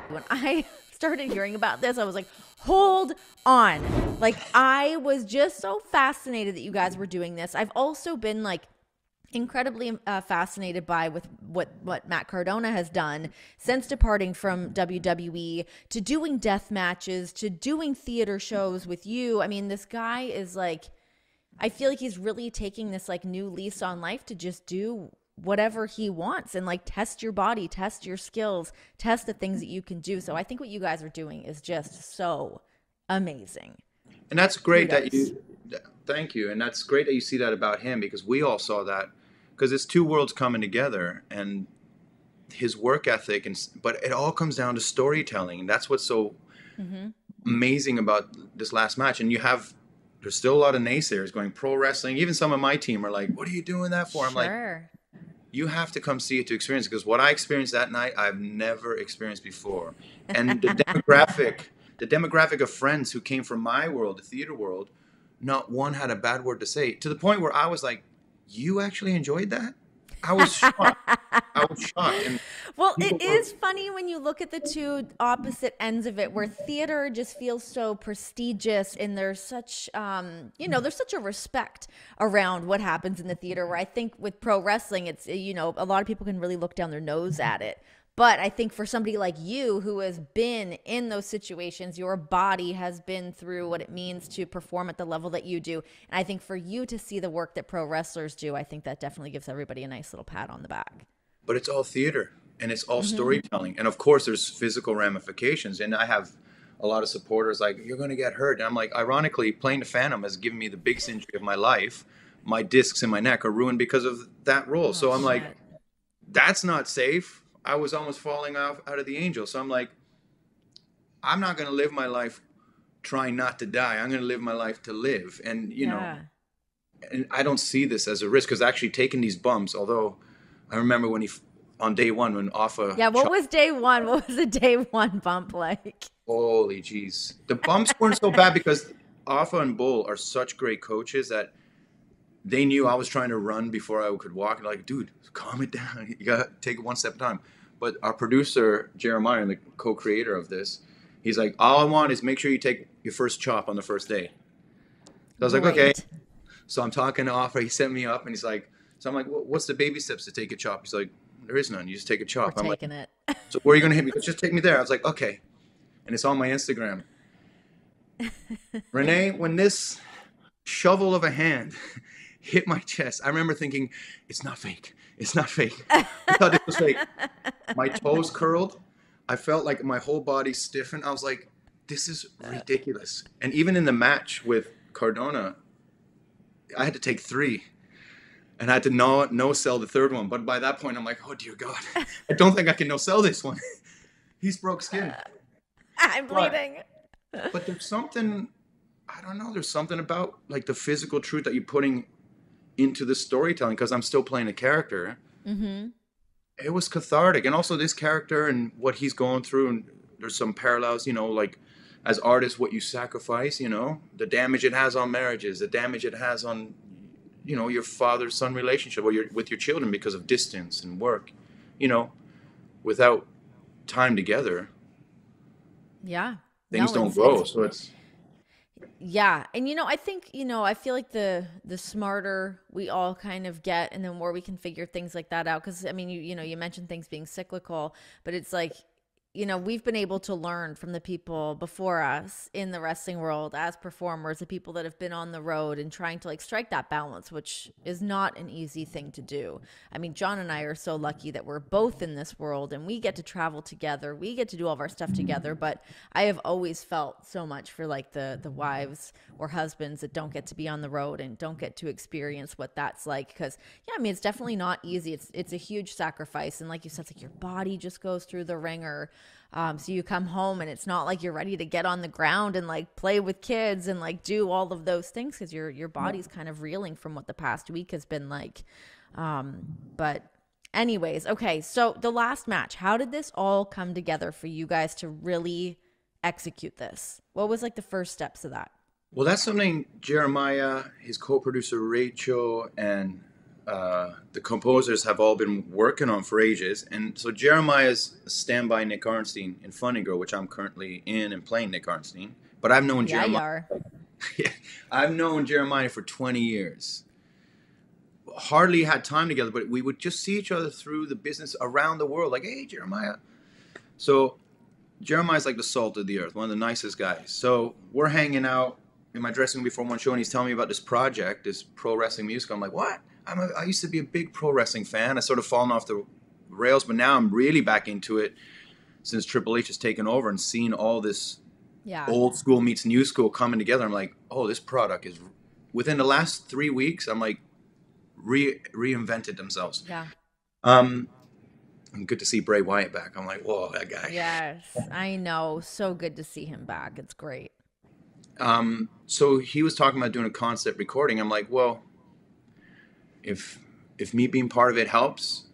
When I started hearing about this, I was like, hold on. Like, I was just so fascinated that you guys were doing this. I've also been like incredibly fascinated by with what Matt Cardona has done since departing from WWE, to doing death matches, to doing theater shows with you. I mean, this guy is like, I feel like he's really taking this like new lease on life to just do whatever he wants and like test your body, test your skills, test the things that you can do. So I think what you guys are doing is just so amazing. And that's great that Kudos. you, thank you. And that's great that you see that about him, because we all saw that, because it's two worlds coming together, and his work ethic, but it all comes down to storytelling. And that's what's so Mm-hmm. amazing about this last match. And there's still a lot of naysayers going, pro wrestling. Even some of my team are like, what are you doing that for? I'm like, Sure. you have to come see it to experience it, because what I experienced that night, I've never experienced before. And the demographic of friends who came from my world, the theater world, not one had a bad word to say, to the point where I was like, you actually enjoyed that? I was shocked. I was shocked. And Well, people it were, is funny when you look at the two opposite ends of it, where theater just feels so prestigious, and there's such, there's such a respect around what happens in the theater. Where I think with pro wrestling, it's, a lot of people can really look down their nose at it. But I think for somebody like you who has been in those situations, your body has been through what it means to perform at the level that you do. And I think for you to see the work that pro wrestlers do, I think that definitely gives everybody a nice little pat on the back. but it's all theater, and it's all Mm-hmm. storytelling. And of course, there's physical ramifications. And I have a lot of supporters like, you're going to get hurt. And I'm like, ironically, playing the Phantom has given me the biggest injury of my life. My discs in my neck are ruined because of that role. Oh, So I'm like, shit. that's not safe. I was almost falling off out of the angel. So I'm like, I'm not going to live my life trying not to die. I'm going to live my life to live. And, Yeah. and I don't see this as a risk, because actually taking these bumps, although I remember when on day one, when Offa, Yeah. What was day one? What was the day one bump like? holy jeez. The bumps weren't so bad, because Offa and Bull are such great coaches that they knew I was trying to run before I could walk. And like, dude, calm it down. You got to take it one step at a time. But our producer, Jeremiah, and the co-creator of this, he's like, all I want is make sure you take your first chop on the first day. So I was like, okay. Great. So I'm talking to Offa. He set me up, and he's like, so I'm like, what's the baby steps to take a chop? He's like, there is none. You just take a We're chop. I'm like, taking it. so where are you going to hit me? He goes, just take me there. I was like, okay. And it's on my Instagram. Renee, when this shovel of a hand hit my chest, I remember thinking, it's not fake. It's not fake. I thought it was fake. My toes curled. I felt like my whole body stiffened. I was like, this is ridiculous. And even in the match with Cardona, I had to take three. And I had to no sell the third one. But by that point, I'm like, oh, dear God. I don't think I can no sell this one. He's broke skin. I'm But, bleeding. but there's something, I don't know, there's something about like the physical truth that you're putting into the storytelling, because I'm still playing a character. Mm-hmm. It was cathartic. And also this character and what he's going through, and there's some parallels, like as artists, what you sacrifice, the damage it has on marriages, the damage it has on, your father-son relationship, or with your children, because of distance and work, without time together, Yeah. things No, don't it's grow. So it's, yeah. And I think, I feel like the smarter we all kind of get, and the more we can figure things like that out. Cause I mean, you mentioned things being cyclical, but it's like, we've been able to learn from the people before us in the wrestling world as performers, the people that have been on the road and trying to like strike that balance, which is not an easy thing to do. I mean, John and I are so lucky that we're both in this world and we get to travel together. We get to do all of our stuff together. But I have always felt so much for like the wives or husbands that don't get to be on the road and don't get to experience what that's like. Because yeah, I mean, it's definitely not easy. It's a huge sacrifice. And like you said, it's like your body just goes through the ringer. So you come home and it's not like you're ready to get on the ground and like play with kids and like do all of those things, because your body's kind of reeling from what the past week has been like. But anyways, okay. So the last match, how did this all come together for you guys to really execute this? What was like the first steps of that? well, that's something Jeremiah, his co-producer Rachel, and the composers have all been working on for ages. And so Jeremiah's standby Nick Arnstein in Funny Girl, which I'm currently in and playing Nick Arnstein. But I've known Yeah, you Jeremiah. are. Yeah, I've known Jeremiah for 20 years. Hardly had time together, but we would just see each other through the business around the world. Like, hey, Jeremiah. So Jeremiah's like the salt of the earth, one of the nicest guys. So we're hanging out in my dressing room before one show, and he's telling me about this project, this pro wrestling musical. I'm like, what? I used to be a big pro wrestling fan. I sort of fallen off the rails, but now I'm really back into it since Triple H has taken over and seen all this old school meets new school coming together. I'm like, oh, this product is, within the last 3 weeks, I'm like, reinvented themselves. Yeah. And good to see Bray Wyatt back. I'm like, whoa, that guy. Yes, I know. So good to see him back. It's great. So he was talking about doing a concept recording. I'm like, well, if me being part of it helps,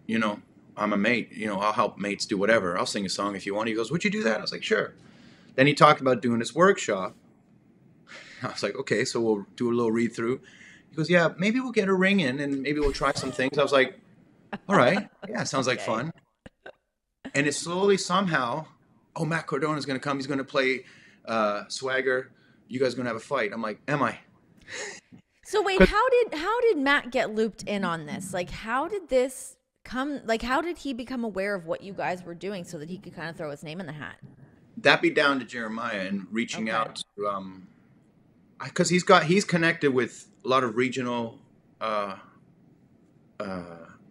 you know, I'm a mate. You know, I'll help mates do whatever. I'll sing a song if you want. He goes, would you do that? I was like, sure. Then he talked about doing this workshop. I was like, okay, so we'll do a little read through. He goes, yeah, maybe we'll get a ring in and maybe we'll try some things. I was like, all right. Yeah, sounds like fun. And it slowly somehow, oh, Matt Cardona is going to come. He's going to play Swagger. You guys are going to have a fight. I'm like, am I? So wait, how did Matt get looped in on this? Like, how did this come? Like, how did he become aware of what you guys were doing so that he could kind of throw his name in the hat? That'd be down to Jeremiah and reaching out to, because he's connected with a lot of regional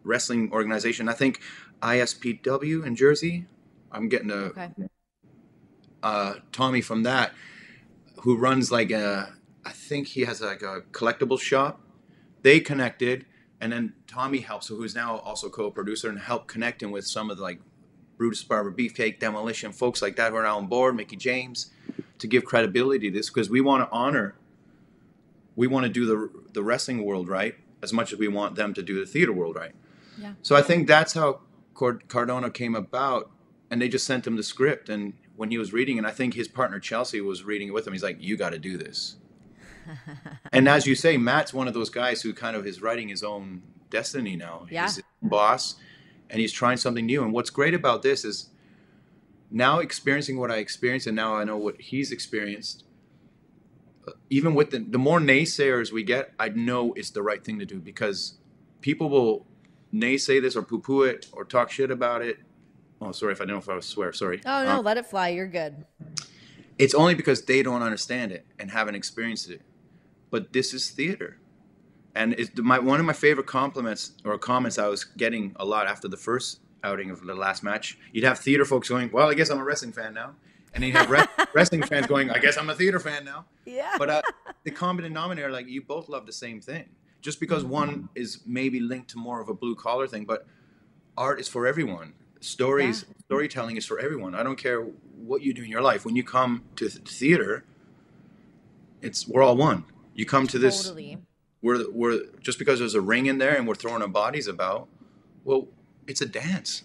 wrestling organization. I think ISPW in Jersey. I'm getting Tommy from that, who runs like I think he has like a collectible shop. They connected, and then Tommy helps, who's now also co-producer, and helped connect him with some of the like Brutus Barber, Beefcake, Demolition, folks like that who are now on board, Mickey James, to give credibility to this, because we want to do the wrestling world right as much as we want them to do the theater world right. Yeah. So I think that's how Cardona came about, and they just sent him the script, and when he was reading it, I think his partner Chelsea was reading it with him. He's like, you got to do this. And as you say, Matt's one of those guys who kind of is writing his own destiny now. Yeah. He's his boss, and he's trying something new. And what's great about this is now experiencing what I experienced, and now I know what he's experienced. Even with the more naysayers we get, I know it's the right thing to do, because people will naysay this or poo-poo it or talk shit about it. Oh, sorry if I don't know if I was swear. Sorry. Oh, no, let it fly. You're good. It's only because they don't understand it and haven't experienced it. But this is theater. And it's one of my favorite compliments or comments I was getting a lot after the first outing of the last match. You'd have theater folks going, well, I guess I'm a wrestling fan now. And then you'd have wrestling fans going, I guess I'm a theater fan now. Yeah. But the common denominator, like, you both love the same thing. Just because one is maybe linked to more of a blue collar thing, but art is for everyone. Storytelling is for everyone. I don't care what you do in your life. When you come to theater, we're all one. You come to this. Totally. We're just because there's a ring in there and we're throwing our bodies about. Well, it's a dance.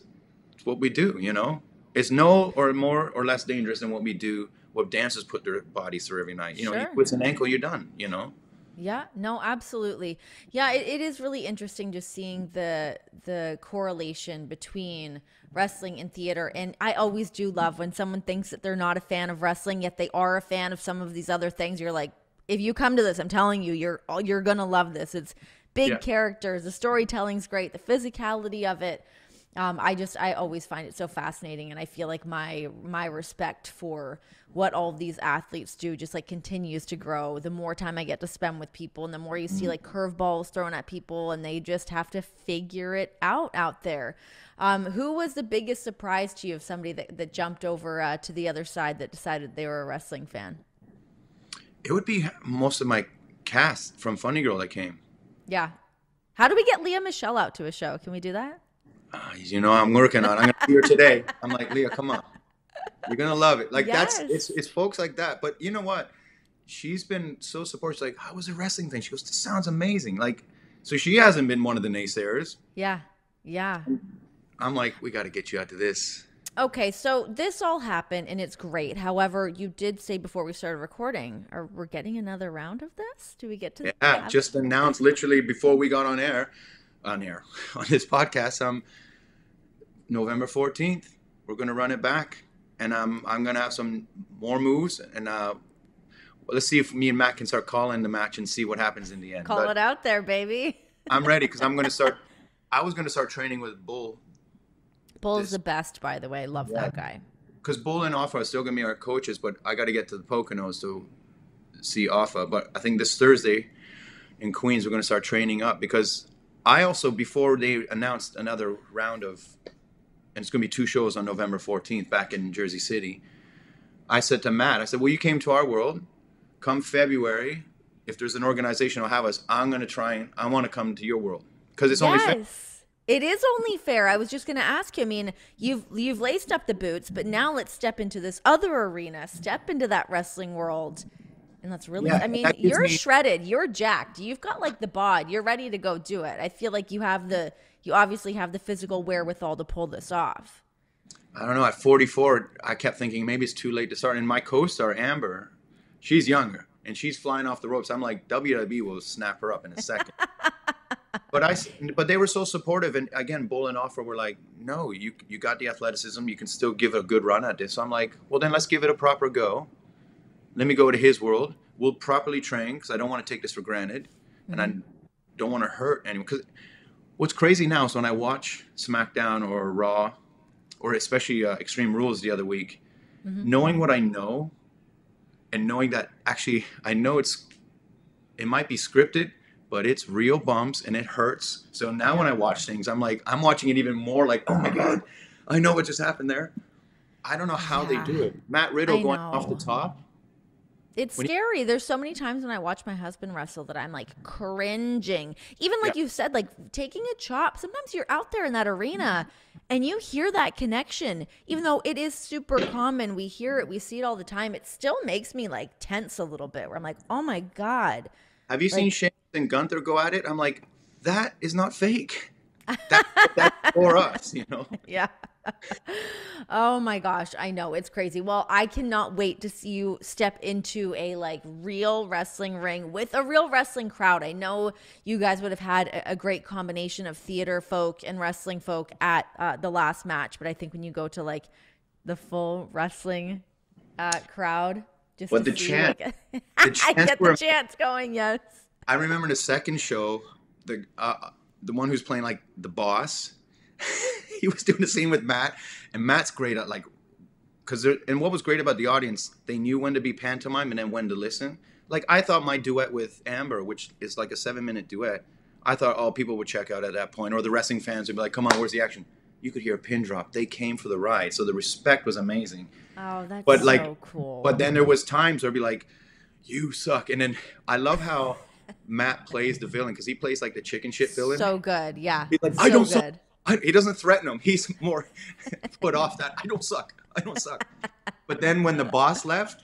It's what we do. You know, it's no or more or less dangerous than what we do. What dancers put their bodies through every night. You know, you twist an ankle, you're done. You know. Yeah, no, absolutely. Yeah, it is really interesting just seeing the correlation between wrestling and theater. And I always do love when someone thinks that they're not a fan of wrestling, yet they are a fan of some of these other things. You're like, if you come to this, I'm telling you, you're going to love this. It's big characters. The storytelling's great. The physicality of it. I always find it so fascinating, and I feel like my respect for what all these athletes do just like continues to grow the more time I get to spend with people, and the more you see like curveballs thrown at people and they just have to figure it out there. Who was the biggest surprise to you of somebody that jumped over to the other side that decided they were a wrestling fan? It would be most of my cast from Funny Girl that came. Yeah. How do we get Leah Michelle out to a show? Can we do that? You know, I'm working on it. I'm going to see her today. I'm like, Leah, come on. You're going to love it. Like, it's folks like that. But you know what? She's been so supportive. She's like, how was the wrestling thing? She goes, this sounds amazing. Like, so she hasn't been one of the naysayers. Yeah. Yeah. I'm like, we got to get you out to this. Okay, so this all happened and it's great. However, you did say before we started recording, are we're getting another round of this? Do we get to Yeah, have just announced literally before we got on air, on this podcast. November 14th, we're gonna run it back, and I'm gonna have some more moves, and let's see if me and Matt can start calling the match and see what happens in the end. call it out there, baby? I'm ready because I'm gonna start. I was gonna start training with Bull. Bull's the best, by the way. Love that guy. Because Bull and Offa are still gonna be our coaches, but I got to get to the Poconos to see Offa. But I think this Thursday in Queens we're gonna start training up, because I also, before they announced another round of, and it's gonna be 2 shows on November 14th back in Jersey City, I said to Matt, I said, well, you came to our world. Come February, if there's an organization that'll have us, I'm gonna try and I want to come to your world because it's only fair. It is only fair. I was just going to ask you. I mean, you've laced up the boots, but now let's step into this other arena. Step into that wrestling world, and let's really. Yeah, I mean, you're shredded. You're jacked. You've got like the bod. You're ready to go do it. I feel like you obviously have the physical wherewithal to pull this off. I don't know. At 44, I kept thinking maybe it's too late to start. And my co-star Amber, she's younger and she's flying off the ropes. I'm like, WWE will snap her up in a second. But they were so supportive, and again, Bull and Offer were like, no, you got the athleticism, you can still give it a good run at this. So I'm like, well, then let's give it a proper go. Let me go to his world. We'll properly train, because I don't want to take this for granted, and I don't want to hurt anyone. Because what's crazy now is when I watch SmackDown or Raw, or especially Extreme Rules the other week, knowing what I know, and knowing that actually I know it might be scripted, but it's real bumps and it hurts. So now when I watch things, I'm watching it even more like, oh my God, I know what just happened there. I don't know how they do it. Matt Riddle going off the top. It's scary. There's so many times when I watch my husband wrestle that I'm like cringing. Even like you said, like taking a chop. Sometimes you're out there in that arena and you hear that connection. Even though it is super common, we hear it, we see it all the time. It still makes me like tense a little bit where I'm like, oh my God. Have you seen Shane and Gunther go at it? I'm like, that is not fake. That's for us, you know? Yeah. Oh my gosh, I know, it's crazy. Well, I cannot wait to see you step into a like real wrestling ring with a real wrestling crowd. I know you guys would have had a great combination of theater folk and wrestling folk at the last match, but I think when you go to like the full wrestling crowd, just but the chant, I get the chants going. Yes, I remember the second show, the one who's playing like the boss. He was doing the scene with Matt, and Matt's great at like, and what was great about the audience, they knew when to be pantomime and then when to listen. Like I thought my duet with Amber, which is like a 7-minute duet, I thought people would check out at that point, or the wrestling fans would be like, "Come on, where's the action?" You could hear a pin drop. They came for the ride, so the respect was amazing. Oh, that's so cool. But then there was times where it'd be like, "You suck," and then I love how Matt plays the villain, because he plays like the chicken shit villain. So good, yeah. He's like, I don't suck. He doesn't threaten him. He's more put off that I don't suck. But then when the boss left,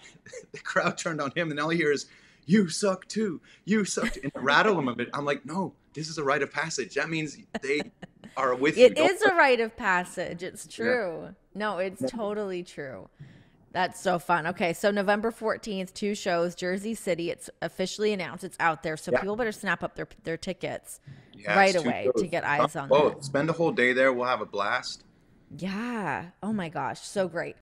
the crowd turned on him, and all he hears is, "You suck too. You suck too." And rattle him a bit. I'm like, no, this is a rite of passage. That means they are with you. It is a rite of passage. It's true. Yeah. No, it's totally true. That's so fun. Okay, so November 14th, 2 shows, Jersey City. It's officially announced. It's out there, so people better snap up their tickets right away to get eyes on that. Spend a whole day there. We'll have a blast. Yeah. Oh my gosh, so great.